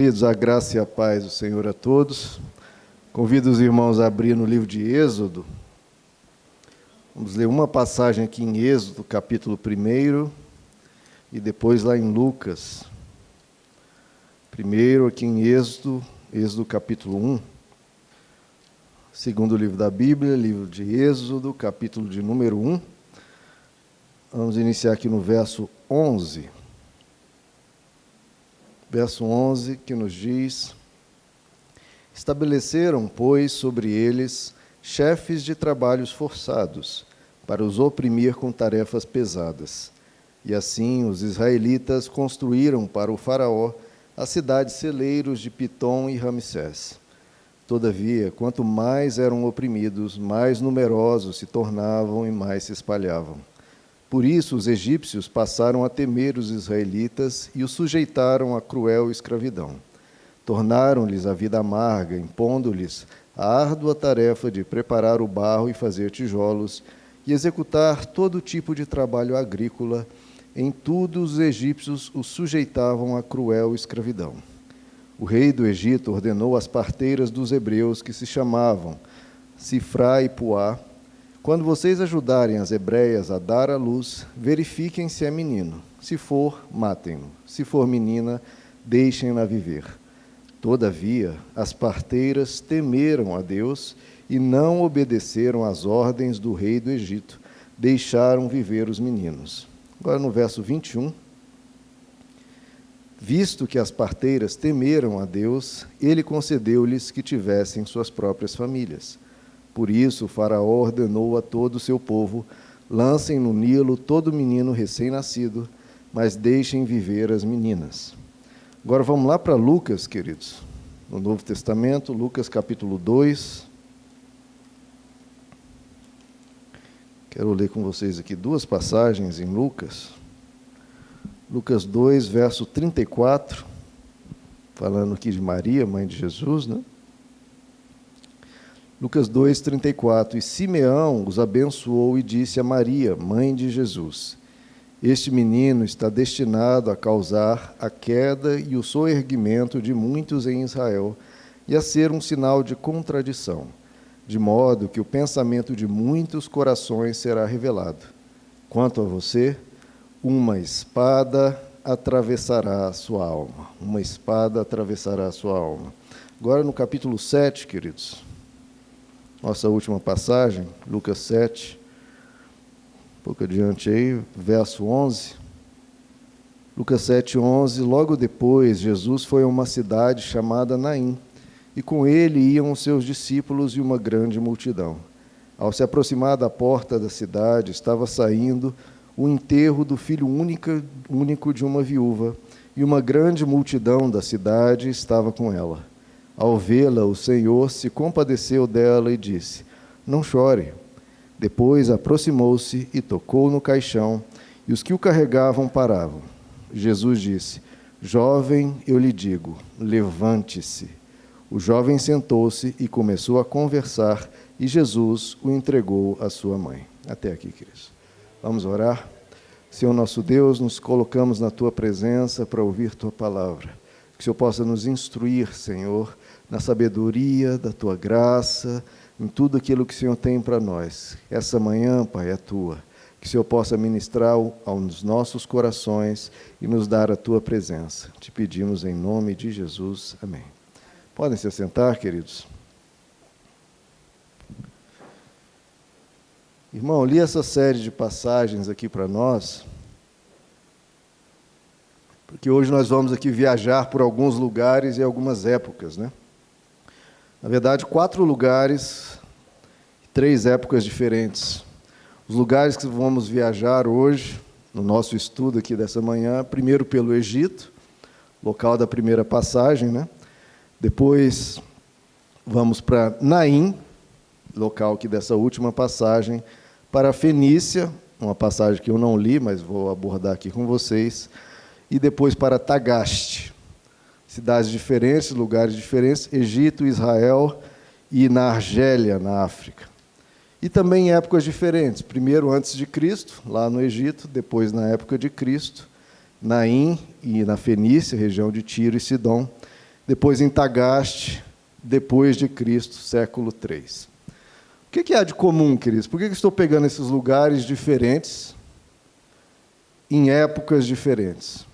Queridos, a graça e a paz do Senhor a todos. Convido os irmãos a abrir no livro de Êxodo. Vamos ler uma passagem aqui em Êxodo, capítulo 1, e depois lá em Lucas. Primeiro aqui em Êxodo capítulo 1. Segundo livro da Bíblia, livro de Êxodo, capítulo de número 1. Vamos iniciar aqui no verso 11. Verso 11, que nos diz: Estabeleceram, pois, sobre eles chefes de trabalhos forçados, para os oprimir com tarefas pesadas. E assim os israelitas construíram para o faraó as cidades celeiros de Pitom e Ramsés. Todavia, quanto mais eram oprimidos, mais numerosos se tornavam e mais se espalhavam. Por isso, os egípcios passaram a temer os israelitas e os sujeitaram à cruel escravidão. Tornaram-lhes a vida amarga, impondo-lhes a árdua tarefa de preparar o barro e fazer tijolos e executar todo tipo de trabalho agrícola. Em tudo, os egípcios os sujeitavam à cruel escravidão. O rei do Egito ordenou às parteiras dos hebreus, que se chamavam Sifrá e Puá: Quando vocês ajudarem as hebreias a dar à luz, verifiquem se é menino. Se for, matem-no. Se for menina, deixem-na viver. Todavia, as parteiras temeram a Deus e não obedeceram às ordens do rei do Egito. Deixaram viver os meninos. Agora no verso 21. Visto que as parteiras temeram a Deus, ele concedeu-lhes que tivessem suas próprias famílias. Por isso, o faraó ordenou a todo o seu povo: lancem no Nilo todo menino recém-nascido, mas deixem viver as meninas. Agora vamos lá para Lucas, queridos, no Novo Testamento, Lucas capítulo 2. Quero ler com vocês aqui duas passagens em Lucas. Lucas 2, verso 34, falando aqui de Maria, mãe de Jesus, né? Lucas 2, 34. E Simeão os abençoou e disse a Maria, mãe de Jesus: Este menino está destinado a causar a queda e o soerguimento de muitos em Israel, e a ser um sinal de contradição, de modo que o pensamento de muitos corações será revelado. Quanto a você, uma espada atravessará a sua alma. Uma espada atravessará a sua alma. Agora no capítulo 7, queridos. Nossa última passagem, Lucas 7, um pouco adiante aí, verso 11. Lucas 7, 11. Logo depois, Jesus foi a uma cidade chamada Naim, e com ele iam os seus discípulos e uma grande multidão. Ao se aproximar da porta da cidade, estava saindo o enterro do filho único de uma viúva, e uma grande multidão da cidade estava com ela. Ao vê-la, o Senhor se compadeceu dela e disse: Não chore. Depois aproximou-se e tocou no caixão, e os que o carregavam paravam. Jesus disse: Jovem, eu lhe digo, levante-se. O jovem sentou-se e começou a conversar, e Jesus o entregou à sua mãe. Até aqui, queridos. Vamos orar? Senhor nosso Deus, nos colocamos na Tua presença para ouvir Tua palavra. Que o Senhor possa nos instruir, Senhor, na sabedoria da Tua graça, em tudo aquilo que o Senhor tem para nós. Essa manhã, Pai, é Tua. Que o Senhor possa ministrar aos nossos corações e nos dar a Tua presença. Te pedimos em nome de Jesus. Amém. Podem se assentar, queridos. Irmão, li essa série de passagens aqui para nós, porque hoje nós vamos aqui viajar por alguns lugares e algumas épocas, né? Na verdade, 4 lugares, 3 épocas diferentes. Os lugares que vamos viajar hoje, no nosso estudo aqui dessa manhã, primeiro pelo Egito, local da primeira passagem, né? Depois vamos para Naim, local aqui dessa última passagem, para a Fenícia, uma passagem que eu não li, mas vou abordar aqui com vocês, e depois para Tagaste, cidades diferentes, lugares diferentes, Egito, Israel e na Argélia, na África. E também em épocas diferentes, primeiro antes de Cristo, lá no Egito, depois na época de Cristo, Naim e na Fenícia, região de Tiro e Sidom, depois em Tagaste, depois de Cristo, século III. O que há de comum, queridos? Por que estou pegando esses lugares diferentes, em épocas diferentes?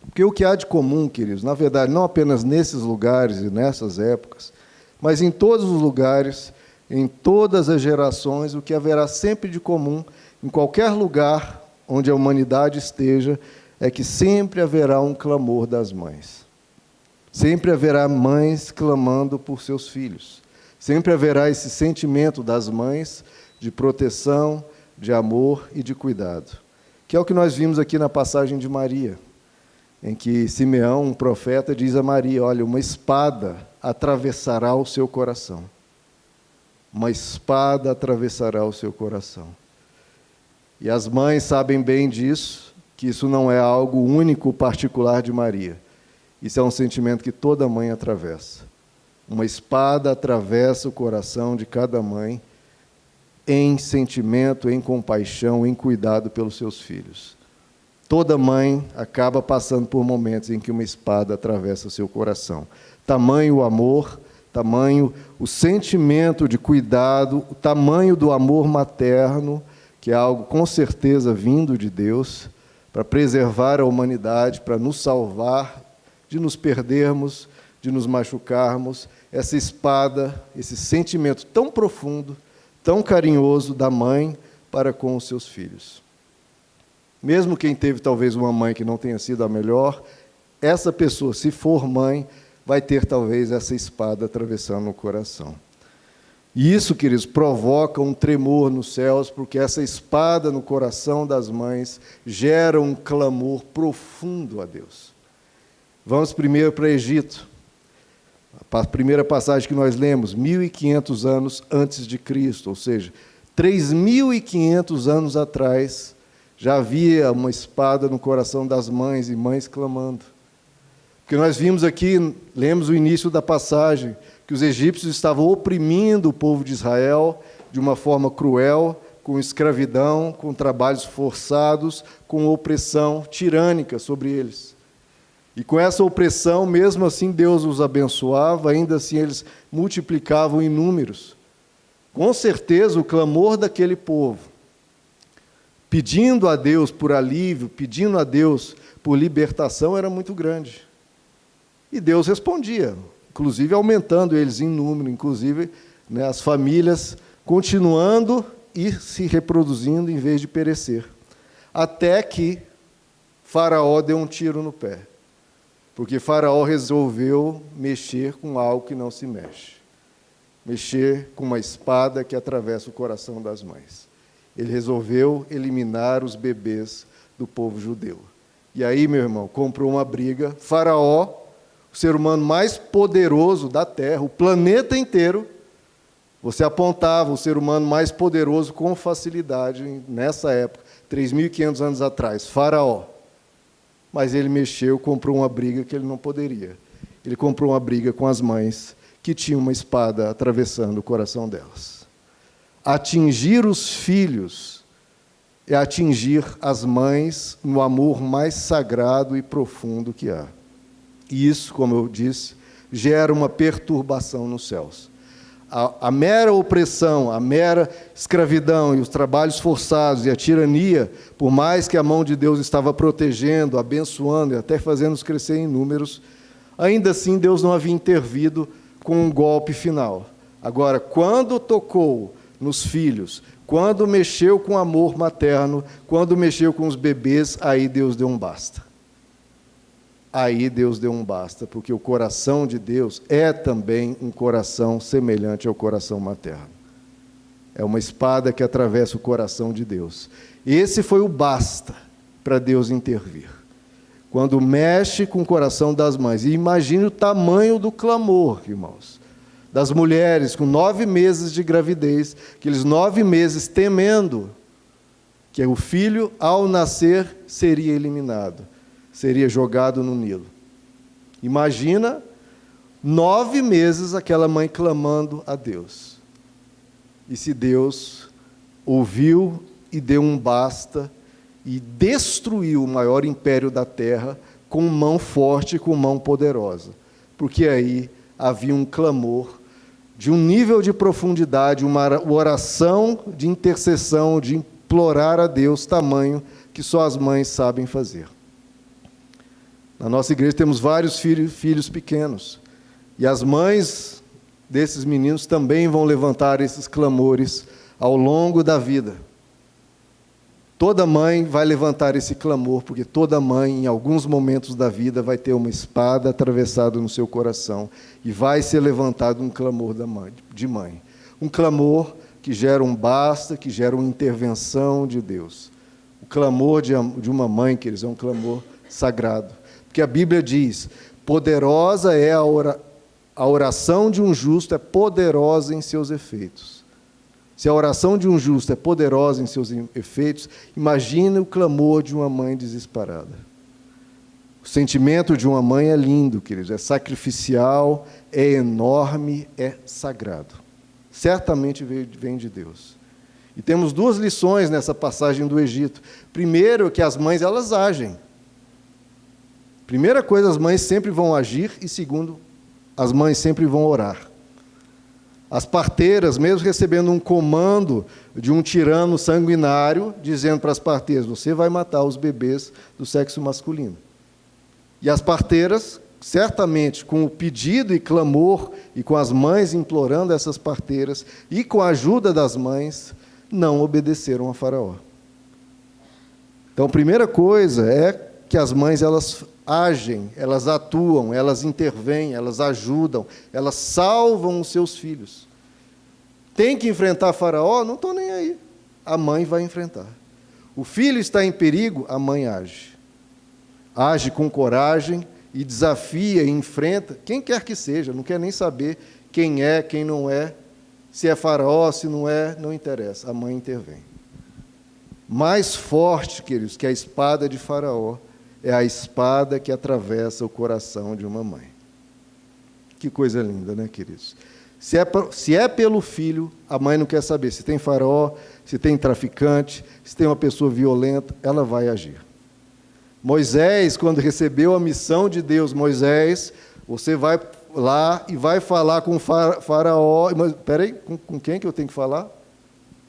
Porque o que há de comum, queridos, na verdade, não apenas nesses lugares e nessas épocas, mas em todos os lugares, em todas as gerações, o que haverá sempre de comum, em qualquer lugar onde a humanidade esteja, é que sempre haverá um clamor das mães. Sempre haverá mães clamando por seus filhos. Sempre haverá esse sentimento das mães de proteção, de amor e de cuidado, que é o que nós vimos aqui na passagem de Maria, em que Simeão, um profeta, diz a Maria: olha, uma espada atravessará o seu coração. Uma espada atravessará o seu coração. E as mães sabem bem disso, que isso não é algo único, particular de Maria. Isso é um sentimento que toda mãe atravessa. Uma espada atravessa o coração de cada mãe em sentimento, em compaixão, em cuidado pelos seus filhos. Toda mãe acaba passando por momentos em que uma espada atravessa o seu coração. Tamanho o amor, tamanho o sentimento de cuidado, o tamanho do amor materno, que é algo com certeza vindo de Deus, para preservar a humanidade, para nos salvar de nos perdermos, de nos machucarmos. Essa espada, esse sentimento tão profundo, tão carinhoso da mãe para com os seus filhos. Mesmo quem teve talvez uma mãe que não tenha sido a melhor, essa pessoa, se for mãe, vai ter talvez essa espada atravessando o coração. E isso, queridos, provoca um tremor nos céus, porque essa espada no coração das mães gera um clamor profundo a Deus. Vamos primeiro para o Egito. A primeira passagem que nós lemos, 1.500 anos antes de Cristo, ou seja, 3.500 anos atrás, já havia uma espada no coração das mães e mães clamando. Porque nós vimos aqui, lemos o início da passagem, que os egípcios estavam oprimindo o povo de Israel de uma forma cruel, com escravidão, com trabalhos forçados, com opressão tirânica sobre eles. E com essa opressão, mesmo assim, Deus os abençoava, ainda assim eles multiplicavam em números. Com certeza, o clamor daquele povo, pedindo a Deus por alívio, pedindo a Deus por libertação, era muito grande. E Deus respondia, inclusive aumentando eles em número, inclusive as famílias continuando e se reproduzindo em vez de perecer. Até que Faraó deu um tiro no pé. Porque Faraó resolveu mexer com algo que não se mexe. Mexer com uma espada que atravessa o coração das mães. Ele resolveu eliminar os bebês do povo judeu. E aí, meu irmão, comprou uma briga. Faraó, o ser humano mais poderoso da Terra, o planeta inteiro, você apontava o ser humano mais poderoso com facilidade nessa época, 3.500 anos atrás, Faraó. Mas ele mexeu, comprou uma briga que ele não poderia. Ele comprou uma briga com as mães, que tinham uma espada atravessando o coração delas. Atingir os filhos é atingir as mães no amor mais sagrado e profundo que há. E isso, como eu disse, gera uma perturbação nos céus. A mera opressão, a mera escravidão e os trabalhos forçados e a tirania, por mais que a mão de Deus estava protegendo, abençoando e até fazendo-os crescer em números, ainda assim Deus não havia intervido com um golpe final. Agora, quando tocou nos filhos, quando mexeu com o amor materno, quando mexeu com os bebês, aí Deus deu um basta. Aí Deus deu um basta, porque o coração de Deus é também um coração semelhante ao coração materno. É uma espada que atravessa o coração de Deus. Esse foi o basta para Deus intervir. Quando mexe com o coração das mães. E imagine o tamanho do clamor, irmãos, das mulheres com 9 meses de gravidez, aqueles 9 meses temendo que o filho, ao nascer, seria eliminado. Seria jogado no Nilo. Imagina 9 meses aquela mãe clamando a Deus. E se Deus ouviu e deu um basta e destruiu o maior império da terra com mão forte e com mão poderosa. porque aí havia um clamor de um nível de profundidade, uma oração de intercessão, de implorar a Deus, tamanho que só as mães sabem fazer. Na nossa igreja temos vários filhos pequenos, e as mães desses meninos também vão levantar esses clamores ao longo da vida. Toda mãe vai levantar esse clamor, porque toda mãe, em alguns momentos da vida, vai ter uma espada atravessada no seu coração e vai ser levantado um clamor de mãe. Um clamor que gera um basta, que gera uma intervenção de Deus. O clamor de uma mãe, queridos, é um clamor sagrado. Porque a Bíblia diz, poderosa é a oração de um justo, é poderosa em seus efeitos. Se a oração de um justo é poderosa em seus efeitos, imagine o clamor de uma mãe desesperada. O sentimento de uma mãe é lindo, queridos, é sacrificial, é enorme, é sagrado. Certamente vem de Deus. E temos duas lições nessa passagem do Egito. Primeiro, que as mães, elas agem. Primeira coisa, as mães sempre vão agir, e segundo, as mães sempre vão orar. As parteiras, mesmo recebendo um comando de um tirano sanguinário, dizendo para as parteiras, você vai matar os bebês do sexo masculino. E as parteiras, certamente, com o pedido e clamor, e com as mães implorando essas parteiras, e com a ajuda das mães, não obedeceram a Faraó. Então, a primeira coisa é que as mães, elas agem, elas atuam, elas intervêm, elas ajudam, elas salvam os seus filhos. Tem que enfrentar Faraó? Não estou nem aí. A mãe vai enfrentar. O filho está em perigo? A mãe age. Age com coragem e desafia e enfrenta quem quer que seja, não quer nem saber quem é, quem não é, se é Faraó, se não é, não interessa. A mãe intervém. Mais forte, queridos, que a espada de Faraó é a espada que atravessa o coração de uma mãe. Que coisa linda, né, queridos? Se é pelo filho, a mãe não quer saber se tem Faraó, se tem traficante, se tem uma pessoa violenta, ela vai agir. Moisés, quando recebeu a missão de Deus, Moisés, você vai lá e vai falar com Faraó. Mas, peraí, com quem que eu tenho que falar?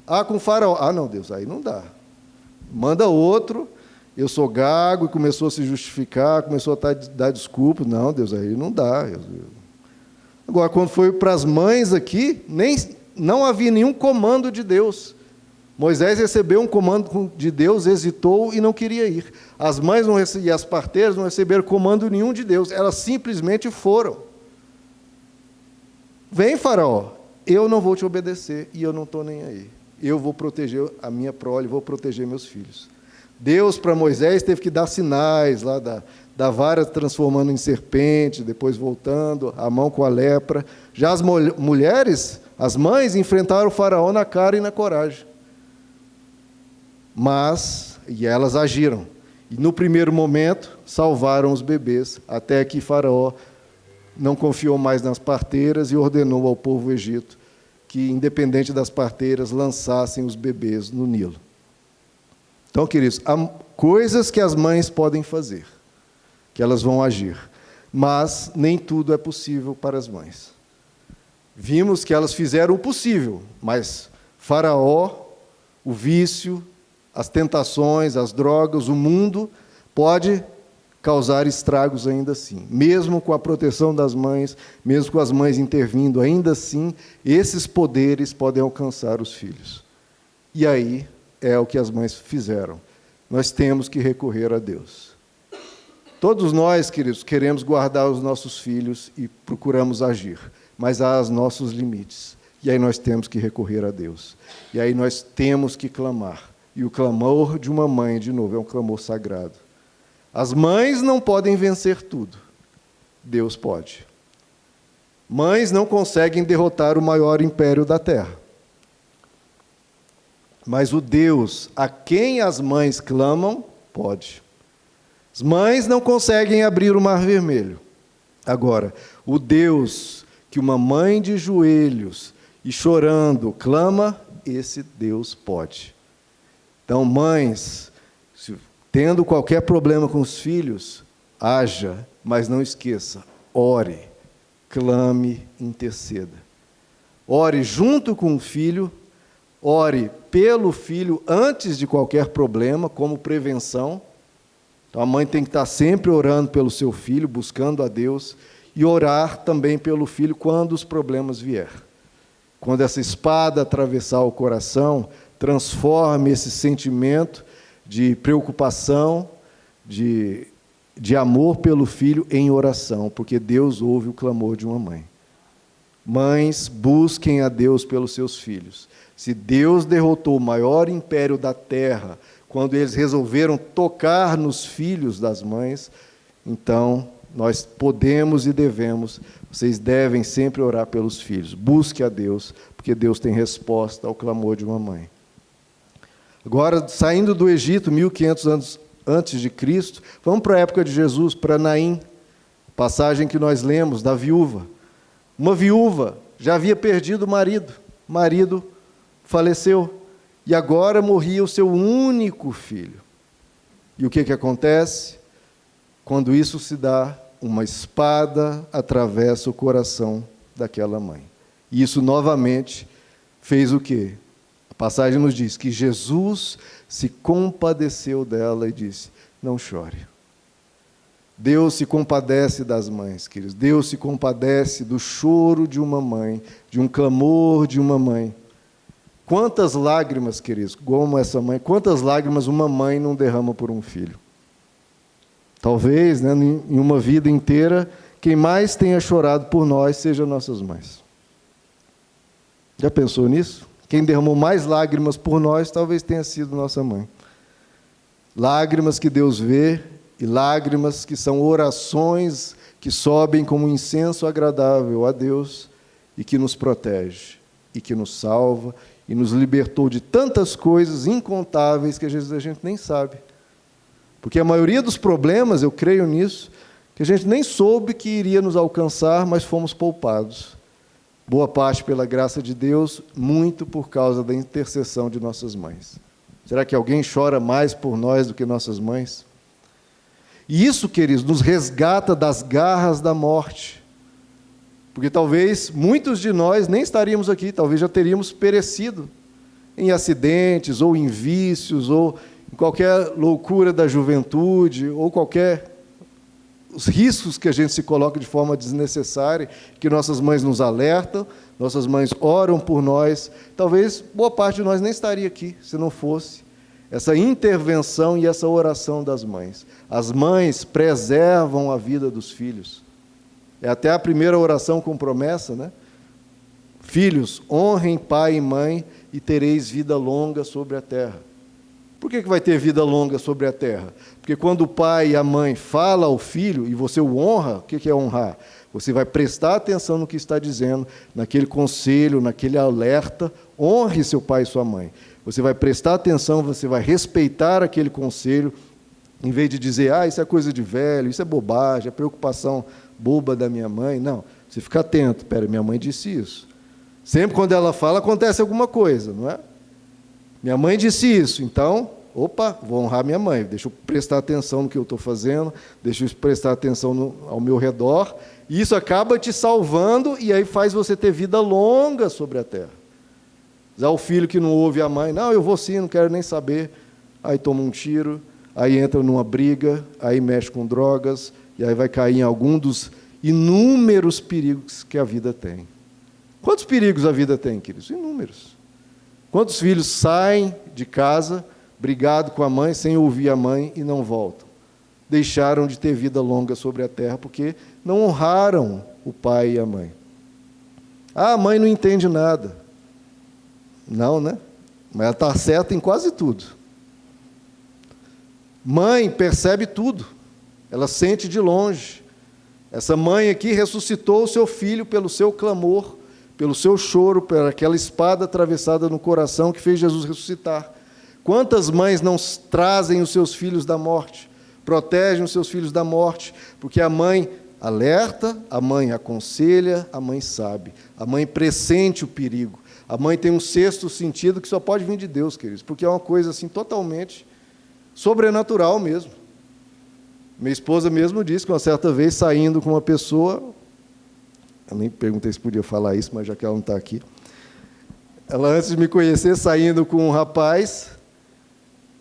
Ah, com Faraó. Ah, não, Deus, aí não dá. Manda outro. Eu sou gago, e começou a se justificar, começou a dar desculpa. Não, Deus, aí não dá. Agora, quando foi para as mães aqui, não havia nenhum comando de Deus. Moisés recebeu um comando de Deus, hesitou e não queria ir. As mães e as parteiras não receberam comando nenhum de Deus, elas simplesmente foram. Vem, Faraó, eu não vou te obedecer e eu não estou nem aí. Eu vou proteger a minha prole, vou proteger meus filhos. Deus, para Moisés, teve que dar sinais lá da vara transformando em serpente, depois voltando, a mão com a lepra. Já as mulheres, as mães, enfrentaram o Faraó na cara e na coragem. E elas agiram. E no primeiro momento, salvaram os bebês, até que Faraó não confiou mais nas parteiras e ordenou ao povo egito que, independente das parteiras, lançassem os bebês no Nilo. Então, queridos, há coisas que as mães podem fazer, que elas vão agir, mas nem tudo é possível para as mães. Vimos que elas fizeram o possível, mas Faraó, o vício, as tentações, as drogas, o mundo, pode causar estragos ainda assim. Mesmo com a proteção das mães, mesmo com as mães intervindo, ainda assim, esses poderes podem alcançar os filhos. E aí é o que as mães fizeram. Nós temos que recorrer a Deus. Todos nós, queridos, queremos guardar os nossos filhos e procuramos agir, mas há os nossos limites. E aí nós temos que recorrer a Deus. E aí nós temos que clamar. E o clamor de uma mãe, de novo, é um clamor sagrado. As mães não podem vencer tudo. Deus pode. Mães não conseguem derrotar o maior império da terra. Mas o Deus a quem as mães clamam, pode. As mães não conseguem abrir o Mar Vermelho. Agora, o Deus que uma mãe de joelhos e chorando clama, esse Deus pode. Então, mães, tendo qualquer problema com os filhos, haja, mas não esqueça, ore, clame, interceda. Ore junto com o filho, ore pelo filho antes de qualquer problema, como prevenção. Então, a mãe tem que estar sempre orando pelo seu filho, buscando a Deus, e orar também pelo filho quando os problemas vier. Quando essa espada atravessar o coração, transforme esse sentimento de preocupação, de amor pelo filho em oração, porque Deus ouve o clamor de uma mãe. Mães, busquem a Deus pelos seus filhos. Se Deus derrotou o maior império da terra, quando eles resolveram tocar nos filhos das mães, então nós podemos e devemos, vocês devem sempre orar pelos filhos. Busque a Deus, porque Deus tem resposta ao clamor de uma mãe. Agora, saindo do Egito, 1500 anos antes de Cristo, vamos para a época de Jesus, para Naim, passagem que nós lemos da viúva. Uma viúva já havia perdido o marido faleceu, e agora morria o seu único filho. E o que acontece? Quando isso se dá, uma espada atravessa o coração daquela mãe. E isso novamente fez o quê? A passagem nos diz que Jesus se compadeceu dela e disse: não chore. Deus se compadece das mães, queridos. Deus se compadece do choro de uma mãe, de um clamor de uma mãe. Quantas lágrimas, queridos, como essa mãe, quantas lágrimas uma mãe não derrama por um filho? Talvez, né, em uma vida inteira, quem mais tenha chorado por nós seja nossas mães. Já pensou nisso? Quem derramou mais lágrimas por nós talvez tenha sido nossa mãe. Lágrimas que Deus vê e lágrimas que são orações que sobem como um incenso agradável a Deus e que nos protege, e que nos salva, e nos libertou de tantas coisas incontáveis que às vezes a gente nem sabe. Porque a maioria dos problemas, eu creio nisso, que a gente nem soube que iria nos alcançar, mas fomos poupados. Boa parte pela graça de Deus, muito por causa da intercessão de nossas mães. Será que alguém chora mais por nós do que nossas mães? E isso, queridos, nos resgata das garras da morte. Porque talvez muitos de nós nem estaríamos aqui, talvez já teríamos perecido em acidentes, ou em vícios, ou em qualquer loucura da juventude, ou qualquer os riscos que a gente se coloca de forma desnecessária, que nossas mães nos alertam, nossas mães oram por nós. Talvez boa parte de nós nem estaria aqui, se não fosse essa intervenção e essa oração das mães. As mães preservam a vida dos filhos. É até a primeira oração com promessa, né? Filhos, honrem pai e mãe e tereis vida longa sobre a terra. Por que vai ter vida longa sobre a terra? Porque quando o pai e a mãe falam ao filho e você o honra, o que é honrar? Você vai prestar atenção no que está dizendo, naquele conselho, naquele alerta, honre seu pai e sua mãe. Você vai prestar atenção, você vai respeitar aquele conselho, em vez de dizer, isso é coisa de velho, isso é bobagem, é preocupação boba da minha mãe. Não, você fica atento, minha mãe disse isso. Sempre quando ela fala, acontece alguma coisa, não é? Minha mãe disse isso, então, vou honrar minha mãe, deixa eu prestar atenção no que eu estou fazendo, deixa eu prestar atenção ao meu redor, e isso acaba te salvando, e aí faz você ter vida longa sobre a terra. Já o filho que não ouve a mãe, não, eu vou sim, não quero nem saber, aí toma um tiro, aí entra numa briga, aí mexe com drogas, e aí vai cair em algum dos inúmeros perigos que a vida tem. Quantos perigos a vida tem, queridos? Inúmeros. Quantos filhos saem de casa, brigado com a mãe, sem ouvir a mãe e não voltam? Deixaram de ter vida longa sobre a terra porque não honraram o pai e a mãe. A mãe não entende nada. Não, né? Mas ela está certa em quase tudo. Mãe percebe tudo. Ela sente de longe. Essa mãe aqui ressuscitou o seu filho pelo seu clamor, pelo seu choro, por aquela espada atravessada no coração que fez Jesus ressuscitar. Quantas mães não trazem os seus filhos da morte, protegem os seus filhos da morte, porque a mãe alerta, a mãe aconselha, a mãe sabe, a mãe pressente o perigo, a mãe tem um sexto sentido que só pode vir de Deus, queridos, porque é uma coisa assim totalmente sobrenatural mesmo. Minha esposa mesmo disse que uma certa vez, saindo com uma pessoa, eu nem perguntei se podia falar isso, mas já que ela não está aqui. Ela, antes de me conhecer, saindo com um rapaz,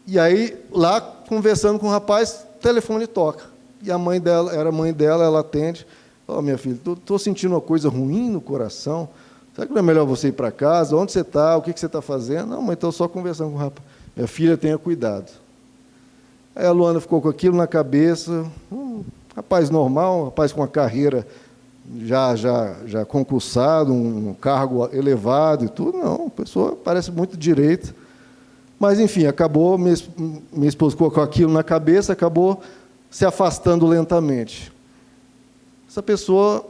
e aí, lá, conversando com o rapaz, o telefone toca. E a mãe dela, era a mãe dela, ela atende. Minha filha, estou sentindo uma coisa ruim no coração. Será que não é melhor você ir para casa? Onde você está? O que você está fazendo? Não, mãe, estou só conversando com o rapaz. Minha filha, tenha cuidado. Aí a Luana ficou com aquilo na cabeça. Rapaz normal, um rapaz com uma carreira já concursado, um cargo elevado e tudo. Não, a pessoa parece muito direita. Mas, enfim, acabou, minha esposa ficou com aquilo na cabeça, acabou se afastando lentamente. Essa pessoa,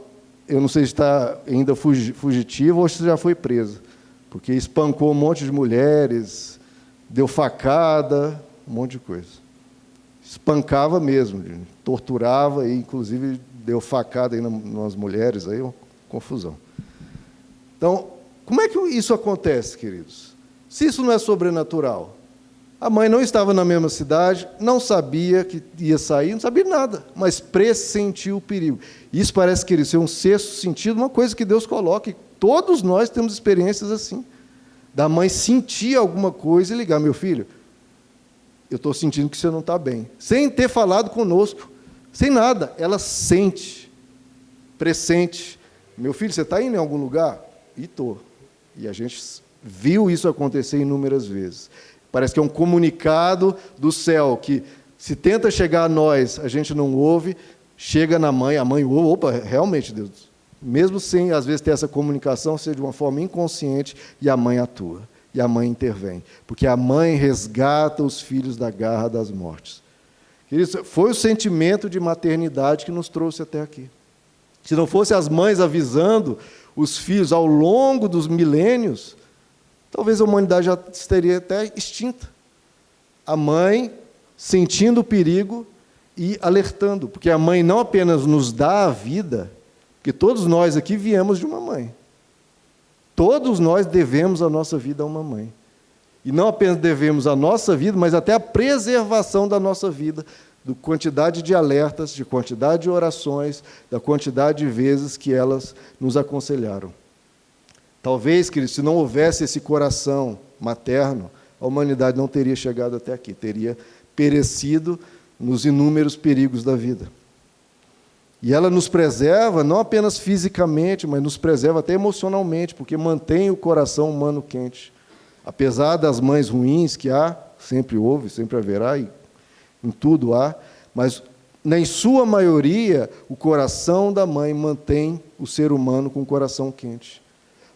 eu não sei se está ainda fugitiva ou se já foi presa, porque espancou um monte de mulheres, deu facada, um monte de coisa. Espancava mesmo, torturava e, inclusive, deu facada aí nas mulheres, aí uma confusão. Então, como é que isso acontece, queridos? Se isso não é sobrenatural, a mãe não estava na mesma cidade, não sabia que ia sair, não sabia nada, mas pressentiu o perigo. Isso parece, querido, ser um sexto sentido, uma coisa que Deus coloca, e todos nós temos experiências assim, da mãe sentir alguma coisa e ligar, meu filho, eu estou sentindo que você não está bem, sem ter falado conosco, sem nada, ela sente, pressente, meu filho, você está indo em algum lugar? E estou. E a gente viu isso acontecer inúmeras vezes. Parece que é um comunicado do céu, que se tenta chegar a nós, a gente não ouve, chega na mãe, a mãe ouve, opa, realmente, Deus, mesmo sem, às vezes, ter essa comunicação, seja de uma forma inconsciente, e a mãe atua, e a mãe intervém, porque a mãe resgata os filhos da garra das mortes. Isso foi o sentimento de maternidade que nos trouxe até aqui. Se não fosse as mães avisando os filhos ao longo dos milênios, talvez a humanidade já estaria até extinta. A mãe sentindo o perigo e alertando, porque a mãe não apenas nos dá a vida, porque todos nós aqui viemos de uma mãe. Todos nós devemos a nossa vida a uma mãe. E não apenas devemos a nossa vida, mas até a preservação da nossa vida, da quantidade de alertas, de quantidade de orações, da quantidade de vezes que elas nos aconselharam. Talvez, queridos, se não houvesse esse coração materno, a humanidade não teria chegado até aqui, teria perecido nos inúmeros perigos da vida. E ela nos preserva, não apenas fisicamente, mas nos preserva até emocionalmente, porque mantém o coração humano quente. Apesar das mães ruins que há, sempre houve, sempre haverá, e em tudo há, mas, em sua maioria, o coração da mãe mantém o ser humano com o coração quente.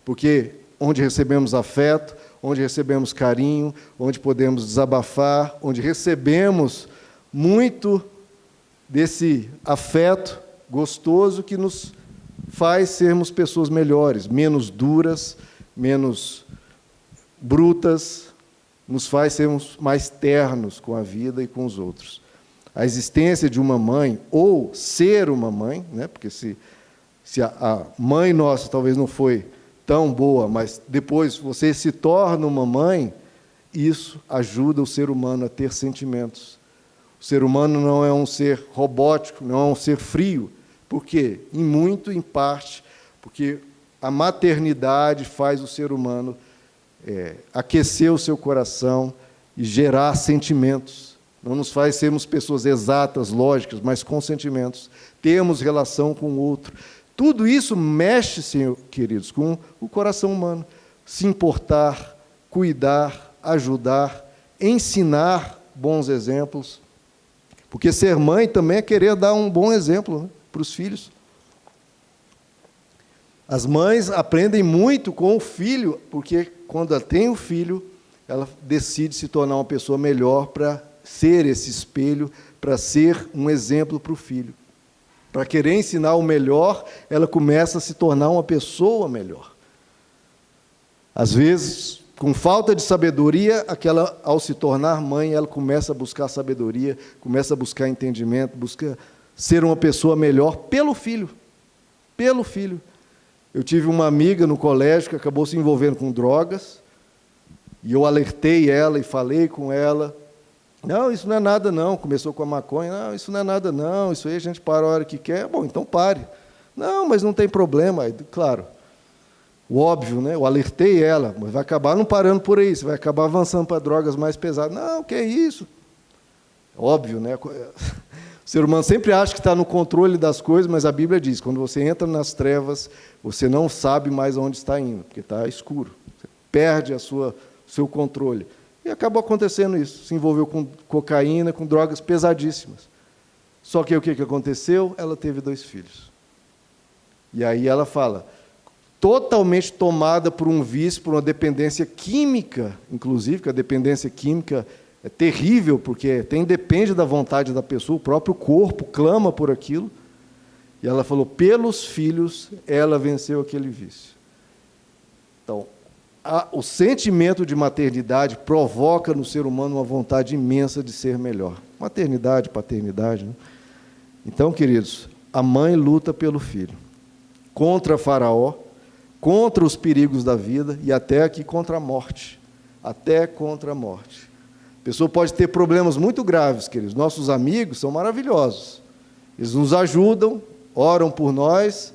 Porque onde recebemos afeto, onde recebemos carinho, onde podemos desabafar, onde recebemos muito desse afeto gostoso que nos faz sermos pessoas melhores, menos duras, menos brutas, nos faz sermos mais ternos com a vida e com os outros. A existência de uma mãe, ou ser uma mãe, né, porque se a mãe nossa talvez não foi tão boa, mas depois você se torna uma mãe, isso ajuda o ser humano a ter sentimentos. O ser humano não é um ser robótico, não é um ser frio. Por quê? Em parte, porque a maternidade faz o ser humano aquecer o seu coração e gerar sentimentos. Não nos faz sermos pessoas exatas, lógicas, mas com sentimentos. Temos relação com o outro. Tudo isso mexe, Senhor, queridos, com o coração humano. Se importar, cuidar, ajudar, ensinar bons exemplos. Porque ser mãe também é querer dar um bom exemplo, né, para os filhos. As mães aprendem muito com o filho, porque quando ela tem o filho, ela decide se tornar uma pessoa melhor para ser esse espelho, para ser um exemplo para o filho. Para querer ensinar o melhor, ela começa a se tornar uma pessoa melhor. Às vezes, com falta de sabedoria, ao se tornar mãe, ela começa a buscar sabedoria, começa a buscar entendimento, busca ser uma pessoa melhor pelo filho. Pelo filho. Eu tive uma amiga no colégio que acabou se envolvendo com drogas, e eu alertei ela e falei com ela, não, isso não é nada não, começou com a maconha, não, isso não é nada não, isso aí a gente para a hora que quer, bom, então pare, Não, mas não tem problema. Aí, claro, o óbvio, né? Eu alertei ela, mas vai acabar não parando por aí, você vai acabar avançando para drogas mais pesadas. Não, que é isso? Óbvio, né? O ser humano sempre acha que está no controle das coisas, mas a Bíblia diz, quando você entra nas trevas, você não sabe mais onde está indo, porque está escuro. Você perde o seu controle. E acabou acontecendo isso. Se envolveu com cocaína, com drogas pesadíssimas. Só que o que aconteceu? Ela teve 2 filhos. E aí ela fala, totalmente tomada por um vício, por uma dependência química, inclusive, que a dependência química é terrível, porque depende da vontade da pessoa, o próprio corpo clama por aquilo. E ela falou, pelos filhos, ela venceu aquele vício. Então, o sentimento de maternidade provoca no ser humano uma vontade imensa de ser melhor. Maternidade, paternidade, né? Então, queridos, a mãe luta pelo filho, contra Faraó, contra os perigos da vida e até aqui contra a morte. Até contra a morte. A pessoa pode ter problemas muito graves, queridos. Nossos amigos são maravilhosos. Eles nos ajudam, oram por nós,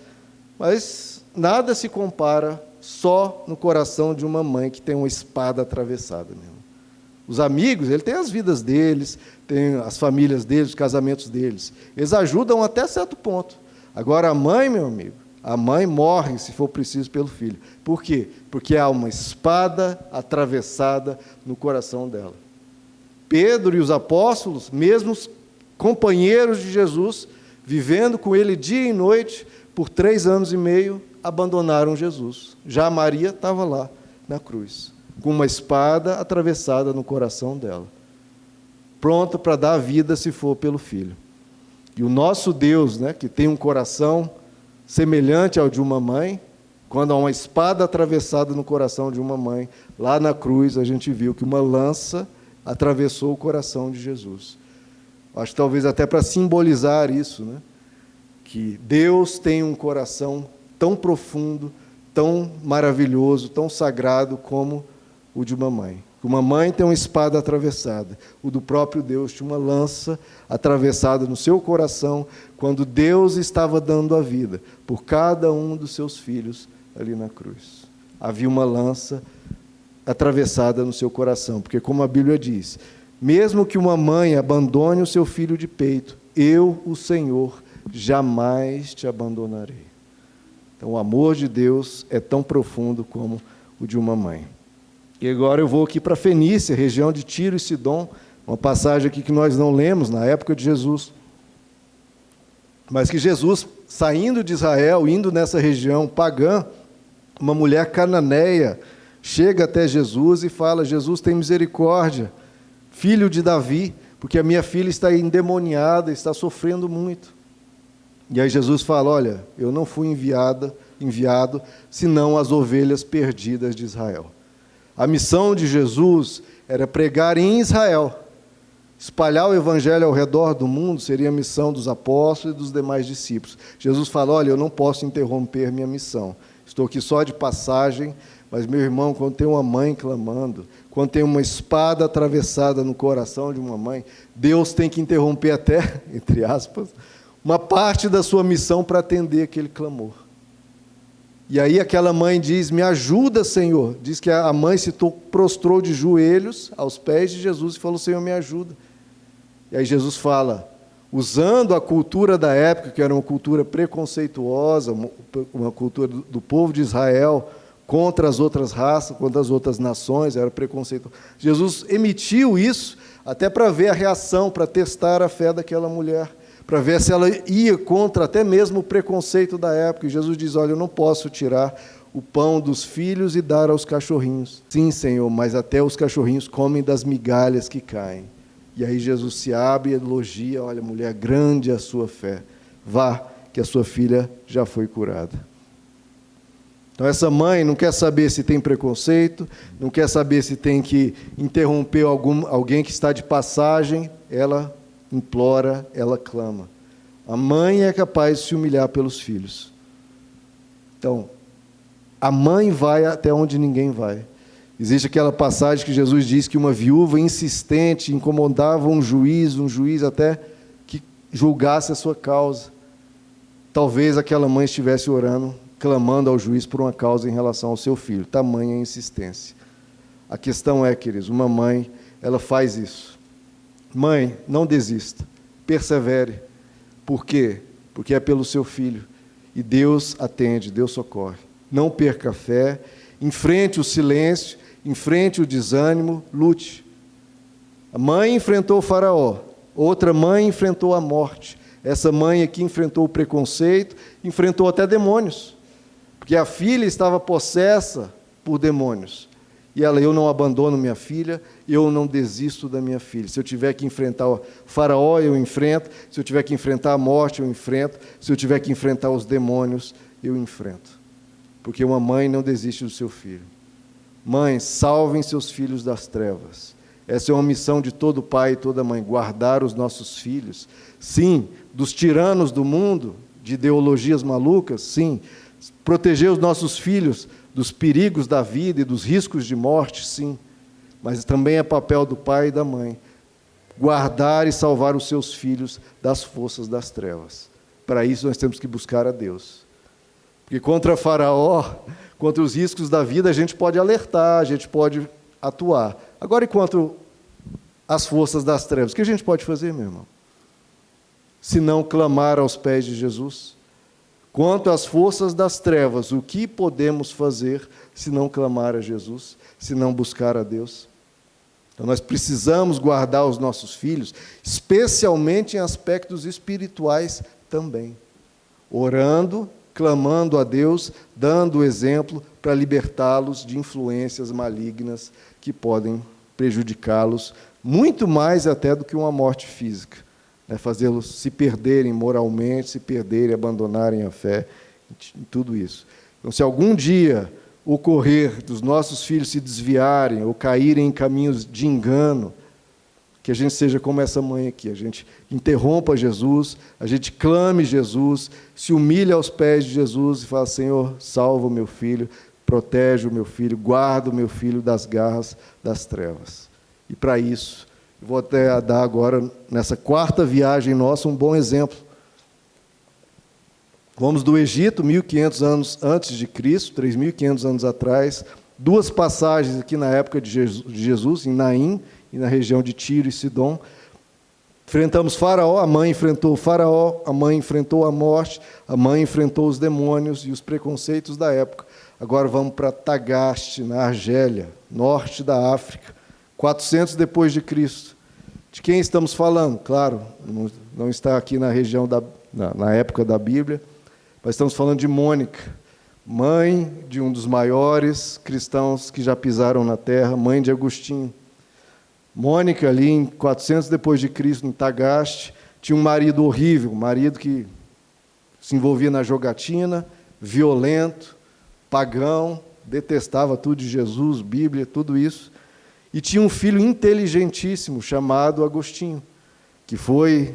mas nada se compara só no coração de uma mãe que tem uma espada atravessada mesmo. Os amigos, ele tem as vidas deles, tem as famílias deles, os casamentos deles. Eles ajudam até certo ponto. Agora, a mãe, meu amigo, a mãe morre, se for preciso, pelo filho. Por quê? Porque há uma espada atravessada no coração dela. Pedro e os apóstolos, mesmo os companheiros de Jesus, vivendo com ele dia e noite, por 3 anos e meio, abandonaram Jesus. Já Maria estava lá, na cruz, com uma espada atravessada no coração dela, pronta para dar a vida se for pelo Filho. E o nosso Deus, né, que tem um coração semelhante ao de uma mãe, quando há uma espada atravessada no coração de uma mãe, lá na cruz a gente viu que uma lança atravessou o coração de Jesus. Acho que talvez até para simbolizar isso, né, que Deus tem um coração tão profundo, tão maravilhoso, tão sagrado como o de uma mãe. Uma mãe tem uma espada atravessada, o do próprio Deus tinha uma lança atravessada no seu coração, quando Deus estava dando a vida por cada um dos seus filhos ali na cruz. Havia uma lança atravessada no seu coração, porque como a Bíblia diz, mesmo que uma mãe abandone o seu filho de peito, eu, o Senhor, jamais te abandonarei. Então, o amor de Deus é tão profundo como o de uma mãe. E agora eu vou aqui para Fenícia, região de Tiro e Sidom, uma passagem aqui que nós não lemos na época de Jesus. Mas que Jesus, saindo de Israel, indo nessa região pagã, uma mulher cananeia chega até Jesus e fala, Jesus, tem misericórdia, filho de Davi, porque a minha filha está endemoniada, está sofrendo muito. E aí Jesus fala, olha, eu não fui enviado, senão as ovelhas perdidas de Israel. A missão de Jesus era pregar em Israel. Espalhar o evangelho ao redor do mundo seria a missão dos apóstolos e dos demais discípulos. Jesus fala, olha, eu não posso interromper minha missão. Estou aqui só de passagem, mas, meu irmão, quando tem uma mãe clamando, quando tem uma espada atravessada no coração de uma mãe, Deus tem que interromper até, entre aspas, uma parte da sua missão para atender aquele clamor. E aí aquela mãe diz, me ajuda, Senhor. Diz que a mãe se prostrou de joelhos aos pés de Jesus e falou, Senhor, me ajuda. E aí Jesus fala, usando a cultura da época, que era uma cultura preconceituosa, uma cultura do povo de Israel, contra as outras raças, contra as outras nações, era preconceituoso. Jesus emitiu isso até para ver a reação, para testar a fé daquela mulher, para ver se ela ia contra até mesmo o preconceito da época. E Jesus diz, olha, eu não posso tirar o pão dos filhos e dar aos cachorrinhos. Sim, Senhor, mas até os cachorrinhos comem das migalhas que caem. E aí Jesus se abre e elogia, olha, mulher, grande é a sua fé. Vá, que a sua filha já foi curada. Então essa mãe não quer saber se tem preconceito, não quer saber se tem que interromper alguém que está de passagem, ela implora, ela clama. A mãe é capaz de se humilhar pelos filhos. Então, a mãe vai até onde ninguém vai. Existe aquela passagem que Jesus diz que uma viúva insistente incomodava um juiz até que julgasse a sua causa. talvez aquela mãe estivesse orando, clamando ao juiz por uma causa em relação ao seu filho. Tamanha insistência. A questão é, queridos, uma mãe, ela faz isso. Mãe, não desista, persevere. Por quê? Porque é pelo seu filho. E Deus atende, Deus socorre. Não perca a fé, enfrente o silêncio, enfrente o desânimo, lute. A mãe enfrentou o faraó, outra mãe enfrentou a morte. Essa mãe aqui enfrentou o preconceito, enfrentou até demônios, porque a filha estava possessa por demônios. E ela, eu não abandono minha filha, eu não desisto da minha filha. Se eu tiver que enfrentar o faraó, eu enfrento. Se eu tiver que enfrentar a morte, eu enfrento. Se eu tiver que enfrentar os demônios, eu enfrento. Porque uma mãe não desiste do seu filho. Mães, salvem seus filhos das trevas. Essa é uma missão de todo pai e toda mãe, guardar os nossos filhos. Sim, dos tiranos do mundo, de ideologias malucas, sim. Proteger os nossos filhos dos perigos da vida e dos riscos de morte, sim. Mas também é papel do pai e da mãe guardar e salvar os seus filhos das forças das trevas. Para isso nós temos que buscar a Deus. Porque contra Faraó, contra os riscos da vida, a gente pode alertar, a gente pode atuar. Agora, e contra as forças das trevas? O que a gente pode fazer, meu irmão? Se não clamar aos pés de Jesus? Quanto às forças das trevas, o que podemos fazer se não clamar a Jesus, se não buscar a Deus? Então, nós precisamos guardar os nossos filhos, especialmente em aspectos espirituais também. Orando, clamando a Deus, dando o exemplo para libertá-los de influências malignas que podem prejudicá-los, muito mais até do que uma morte física. Fazê-los se perderem moralmente, se perderem, abandonarem a fé, em tudo isso. Então, se algum dia ocorrer dos nossos filhos se desviarem ou caírem em caminhos de engano, que a gente seja como essa mãe aqui, a gente interrompa Jesus, a gente clame Jesus, se humilhe aos pés de Jesus e fala: Senhor, salva o meu filho, protege o meu filho, guarda o meu filho das garras das trevas. E para isso, vou até dar agora, nessa quarta viagem nossa, um bom exemplo. Vamos do Egito, 1.500 anos antes de Cristo, 3.500 anos atrás, duas passagens aqui na época de Jesus, em Naim e na região de Tiro e Sidom. Enfrentamos Faraó, a mãe enfrentou o Faraó, a mãe enfrentou a morte, a mãe enfrentou os demônios e os preconceitos da época. Agora vamos para Tagaste, na Argélia, norte da África, 400 depois de Cristo. De quem estamos falando? Claro, não está aqui na região na época da Bíblia, mas estamos falando de Mônica, mãe de um dos maiores cristãos que já pisaram na terra, mãe de Agostinho. Mônica, ali em 400 depois de Cristo, em Tagaste, tinha um marido horrível, um marido que se envolvia na jogatina, violento, pagão, detestava tudo de Jesus, Bíblia, tudo isso. E tinha um filho inteligentíssimo chamado Agostinho, que foi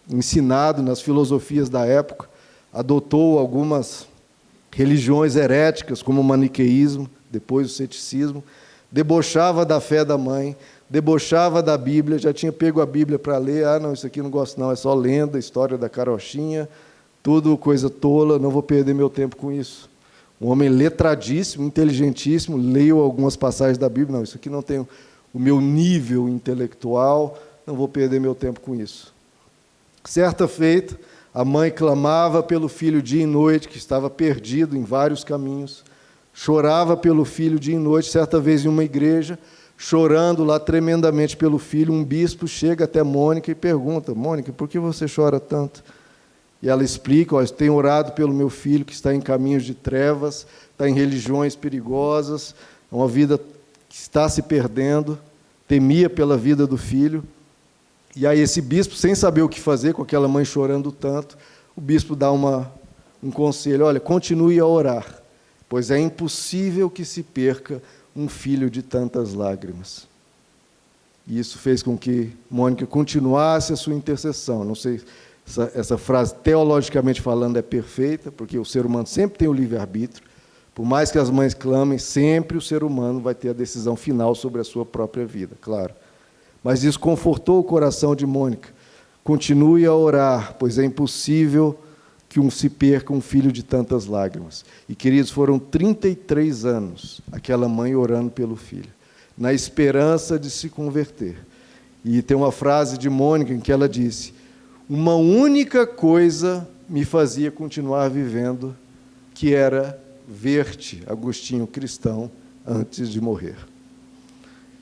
ensinado nas filosofias da época, adotou algumas religiões heréticas, como o maniqueísmo, depois o ceticismo, debochava da fé da mãe, debochava da Bíblia, já tinha pego a Bíblia para ler, não, isso aqui não gosto não, é só lenda, história da carochinha, tudo coisa tola, não vou perder meu tempo com isso. Um homem letradíssimo, inteligentíssimo, leu algumas passagens da Bíblia, não, isso aqui não tem o meu nível intelectual, não vou perder meu tempo com isso. Certa feita, a mãe clamava pelo filho dia e noite, que estava perdido em vários caminhos, chorava pelo filho dia e noite, certa vez em uma igreja, chorando lá tremendamente pelo filho, um bispo chega até Mônica e pergunta: Mônica, por que você chora tanto? E ela explica: eu tenho orado pelo meu filho que está em caminhos de trevas, está em religiões perigosas, é uma vida que está se perdendo, temia pela vida do filho. E aí esse bispo, sem saber o que fazer com aquela mãe chorando tanto, o bispo dá um conselho: olha, continue a orar, pois é impossível que se perca um filho de tantas lágrimas. E isso fez com que Mônica continuasse a sua intercessão. Não sei, essa frase, teologicamente falando, é perfeita, porque o ser humano sempre tem o livre-arbítrio. Por mais que as mães clamem, sempre o ser humano vai ter a decisão final sobre a sua própria vida, claro. Mas isso confortou o coração de Mônica. Continue a orar, pois é impossível que se perca um filho de tantas lágrimas. E, queridos, foram 33 anos aquela mãe orando pelo filho, na esperança de se converter. E tem uma frase de Mônica em que ela disse: uma única coisa me fazia continuar vivendo, que era ver-te, Agostinho, cristão, antes de morrer.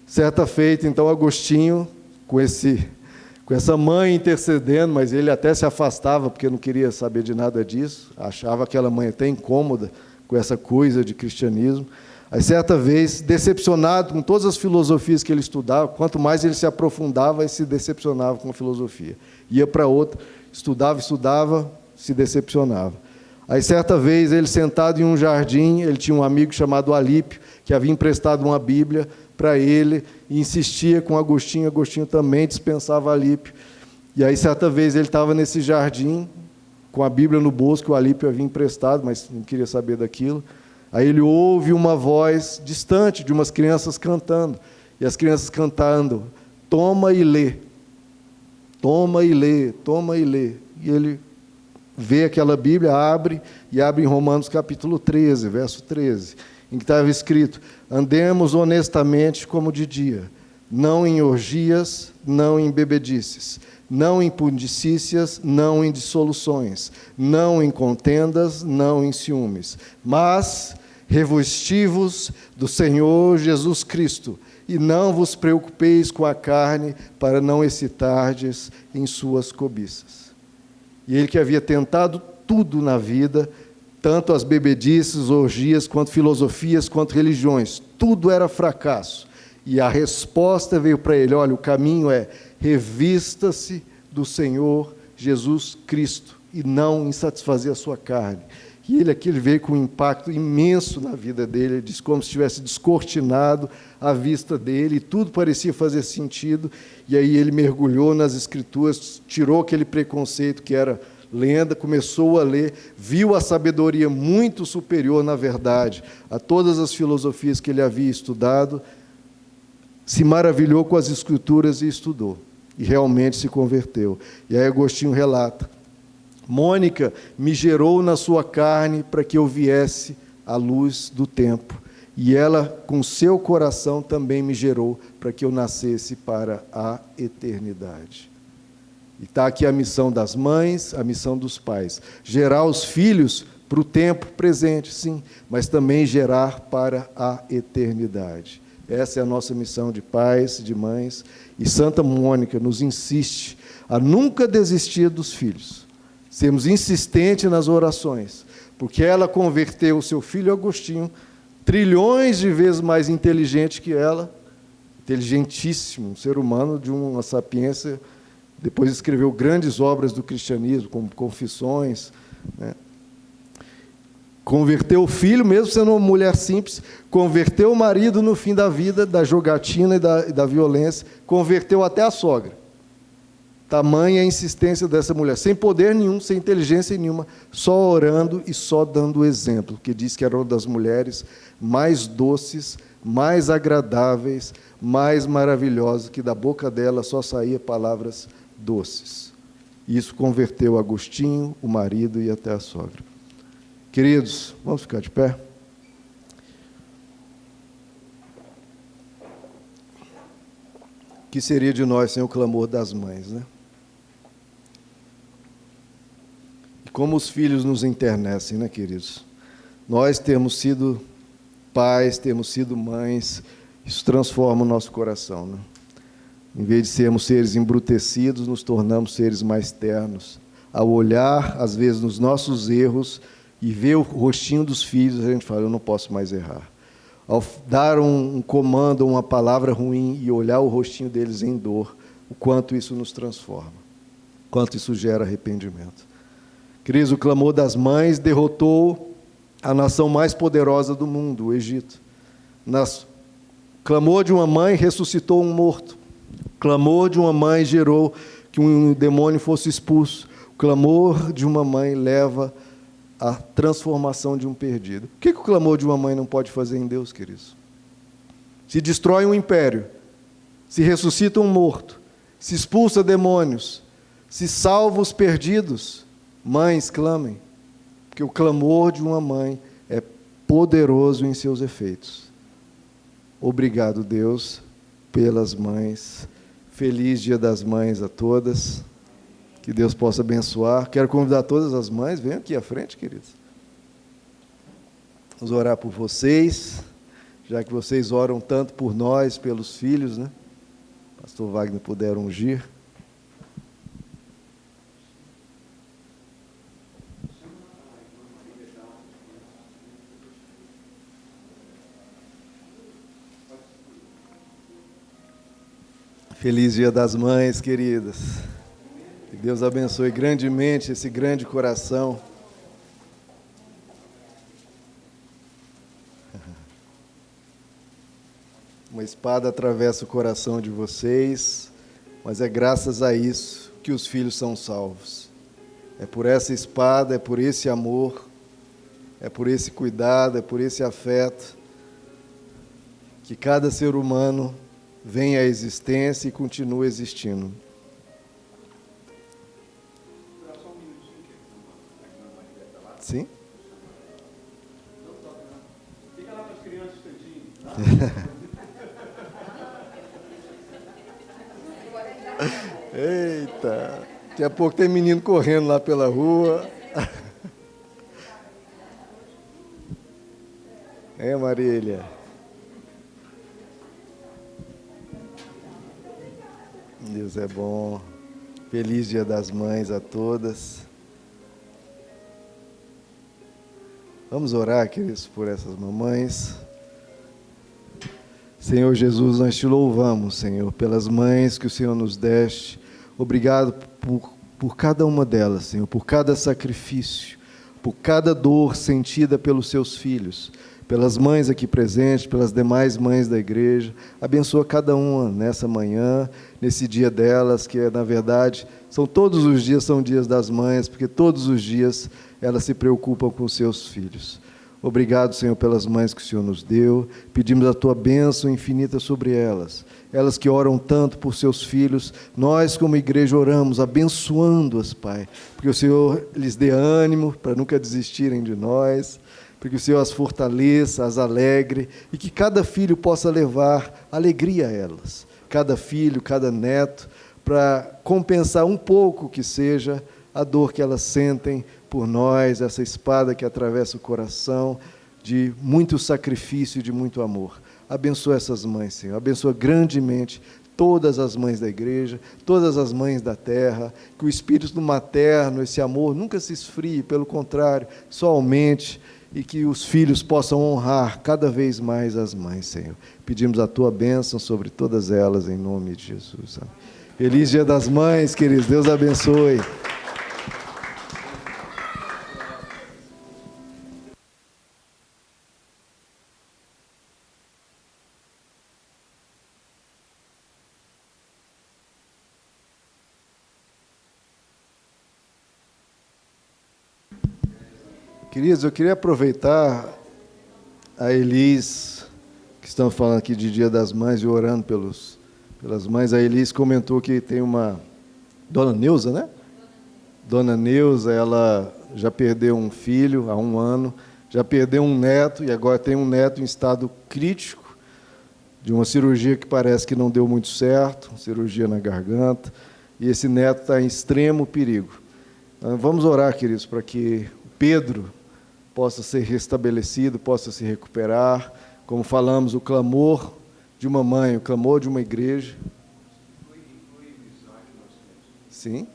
Certa feita, então, Agostinho, com essa mãe intercedendo, mas ele até se afastava, porque não queria saber de nada disso, achava aquela mãe até incômoda com essa coisa de cristianismo. Aí, certa vez, decepcionado com todas as filosofias que ele estudava, quanto mais ele se aprofundava, ele se decepcionava com a filosofia. Ia para outra, estudava, se decepcionava. Aí, certa vez, ele sentado em um jardim, ele tinha um amigo chamado Alípio, que havia emprestado uma Bíblia para ele, e insistia com Agostinho. Agostinho também dispensava Alípio. E aí, certa vez, ele estava nesse jardim, com a Bíblia no bolso, que o Alípio havia emprestado, mas não queria saber daquilo. Aí ele ouve uma voz distante de umas crianças cantando, e as crianças cantando: toma e lê, toma e lê, toma e lê. E ele vê aquela Bíblia, abre em Romanos capítulo 13, verso 13, em que estava escrito: andemos honestamente como de dia, não em orgias, não em bebedices, não em pudicícias, não em dissoluções, não em contendas, não em ciúmes, mas revesti-vos do Senhor Jesus Cristo, e não vos preocupeis com a carne, para não excitardes em suas cobiças. E ele que havia tentado tudo na vida, tanto as bebedices, orgias, quanto filosofias, quanto religiões, tudo era fracasso. E a resposta veio para ele: olha, o caminho é: revista-se do Senhor Jesus Cristo, e não em satisfazer a sua carne. E ele veio com um impacto imenso na vida dele, ele diz, como se tivesse descortinado a vista dele, e tudo parecia fazer sentido. E aí ele mergulhou nas Escrituras, tirou aquele preconceito que era lenda, começou a ler, viu a sabedoria muito superior, na verdade, a todas as filosofias que ele havia estudado, se maravilhou com as Escrituras e estudou, e realmente se converteu. E aí Agostinho relata: Mônica me gerou na sua carne para que eu viesse à luz do tempo, e ela, com seu coração, também me gerou para que eu nascesse para a eternidade. E está aqui a missão das mães, a missão dos pais: gerar os filhos para o tempo presente, sim, mas também gerar para a eternidade. Essa é a nossa missão de pais, de mães, e Santa Mônica nos insiste a nunca desistir dos filhos, sermos insistentes nas orações, porque ela converteu o seu filho Agostinho, trilhões de vezes mais inteligente que ela, inteligentíssimo, um ser humano de uma sapiência. Depois escreveu grandes obras do cristianismo, como Confissões, né? Converteu o filho, mesmo sendo uma mulher simples, converteu o marido no fim da vida, da jogatina e da violência, converteu até a sogra. Tamanha a insistência dessa mulher, sem poder nenhum, sem inteligência nenhuma, só orando e só dando exemplo, que diz que era uma das mulheres mais doces, mais agradáveis, mais maravilhosas, que da boca dela só saía palavras doces. Isso converteu Agostinho, o marido e até a sogra. Queridos, vamos ficar de pé? O que seria de nós sem o clamor das mães, né? E como os filhos nos enternecem, né, queridos? Nós temos sido pais, temos sido mães, isso transforma o nosso coração, né? Em vez de sermos seres embrutecidos, nos tornamos seres mais ternos. Ao olhar, às vezes, nos nossos erros e ver o rostinho dos filhos, a gente fala: eu não posso mais errar. Ao dar um comando, uma palavra ruim e olhar o rostinho deles em dor, o quanto isso nos transforma, o quanto isso gera arrependimento. Queridos, o clamor das mães derrotou a nação mais poderosa do mundo, o Egito. O clamor de uma mãe ressuscitou um morto. O clamor de uma mãe gerou que um demônio fosse expulso. O clamor de uma mãe leva à transformação de um perdido. O que o clamor de uma mãe não pode fazer em Deus, queridos? Se destrói um império, se ressuscita um morto, se expulsa demônios, se salva os perdidos, Mães, clamem, porque o clamor de uma mãe é poderoso em seus efeitos. Obrigado, Deus, pelas mães. Feliz Dia das Mães a todas. Que Deus possa abençoar. Quero convidar todas as mães, venham aqui à frente, queridos. Vamos orar por vocês, já que vocês oram tanto por nós, pelos filhos, né? Pastor Wagner puder ungir. Feliz Dia das Mães, queridas. Que Deus abençoe grandemente esse grande coração. Uma espada atravessa o coração de vocês, mas é graças a isso que os filhos são salvos. É por essa espada, é por esse amor, é por esse cuidado, é por esse afeto que cada ser humano vem à existência e continua existindo. Sim? Fica lá com as crianças um instantinho. Eita, daqui a pouco tem menino correndo lá pela rua. Marília? Deus é bom. Feliz Dia das Mães a todas. Vamos orar, queridos, por essas mamães. Senhor Jesus, nós te louvamos, Senhor, pelas mães que o Senhor nos deste. Obrigado por cada uma delas, Senhor, por cada sacrifício, por cada dor sentida pelos seus filhos, pelas mães aqui presentes, pelas demais mães da igreja. Abençoa cada uma nessa manhã, nesse dia delas, que na verdade todos os dias são dias das mães, porque todos os dias elas se preocupam com os seus filhos. Obrigado, Senhor, pelas mães que o Senhor nos deu. Pedimos a Tua bênção infinita sobre elas. Elas que oram tanto por seus filhos, nós como igreja oramos, abençoando-as, Pai, porque o Senhor lhes dê ânimo para nunca desistirem de nós, porque o Senhor as fortaleça, as alegre, e que cada filho possa levar alegria a elas. Cada filho, cada neto, para compensar um pouco que seja a dor que elas sentem por nós, essa espada que atravessa o coração, de muito sacrifício e de muito amor. Abençoa essas mães, Senhor. Abençoa grandemente todas as mães da igreja, todas as mães da terra, que o espírito materno, esse amor, nunca se esfrie, pelo contrário, só aumente, e que os filhos possam honrar cada vez mais as mães, Senhor. Pedimos a Tua bênção sobre todas elas, em nome de Jesus. Amém. Feliz Dia das Mães, queridos. Deus abençoe. Queridos, eu queria aproveitar a Elis, que estamos falando aqui de Dia das Mães e orando pelas mães. A Elis comentou que tem uma... Dona Neuza, né? Dona Neuza, ela já perdeu um filho há 1 ano, já perdeu um neto e agora tem um neto em estado crítico, de uma cirurgia que parece que não deu muito certo, cirurgia na garganta, e esse neto está em extremo perigo. Vamos orar, queridos, para que o Pedro possa ser restabelecido, possa se recuperar. Como falamos, o clamor de uma mãe, o clamor de uma igreja. Sim.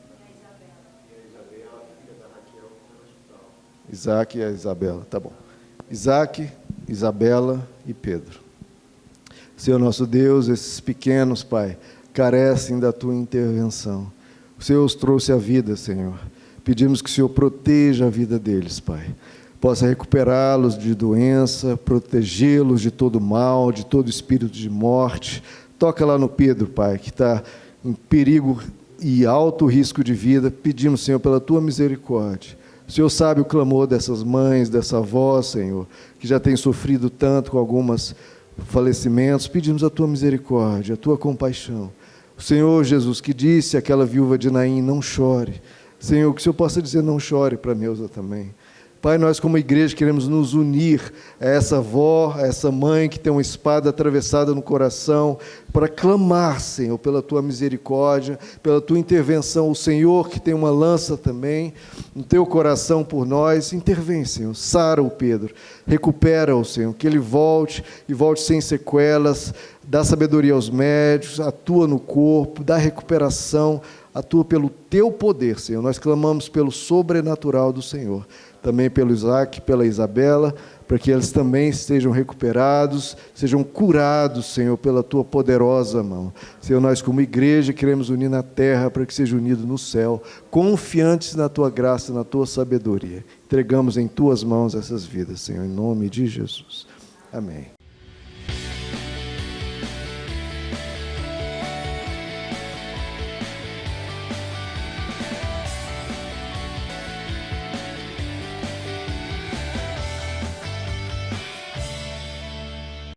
Isaac e a Isabela, tá bom. Isaac, Isabela e Pedro. Senhor nosso Deus, esses pequenos, Pai, carecem da Tua intervenção. O Senhor os trouxe à vida, Senhor. Pedimos que o Senhor proteja a vida deles, Pai. Possa recuperá-los de doença, protegê-los de todo mal, de todo espírito de morte. Toca lá no Pedro, Pai, que está em perigo e alto risco de vida. Pedimos, Senhor, pela Tua misericórdia. O Senhor sabe o clamor dessas mães, dessa avó, Senhor, que já tem sofrido tanto com alguns falecimentos. Pedimos a Tua misericórdia, a Tua compaixão. O Senhor Jesus, que disse àquela viúva de Naim, não chore. Senhor, que o Senhor possa dizer, não chore para Neuza também. Pai, nós como igreja queremos nos unir a essa avó, a essa mãe que tem uma espada atravessada no coração, para clamar, Senhor, pela Tua misericórdia, pela Tua intervenção. O Senhor que tem uma lança também no Teu coração por nós, intervém, Senhor, sara o Pedro, recupera-o, Senhor, que ele volte e volte sem sequelas, dá sabedoria aos médicos, atua no corpo, dá recuperação, atua pelo Teu poder, Senhor. Nós clamamos pelo sobrenatural do Senhor. Também pelo Isaac, pela Isabela, para que eles também estejam recuperados, sejam curados, Senhor, pela Tua poderosa mão. Senhor, nós como igreja queremos unir na terra para que seja unido no céu, confiantes na Tua graça, na Tua sabedoria. Entregamos em Tuas mãos essas vidas, Senhor, em nome de Jesus. Amém.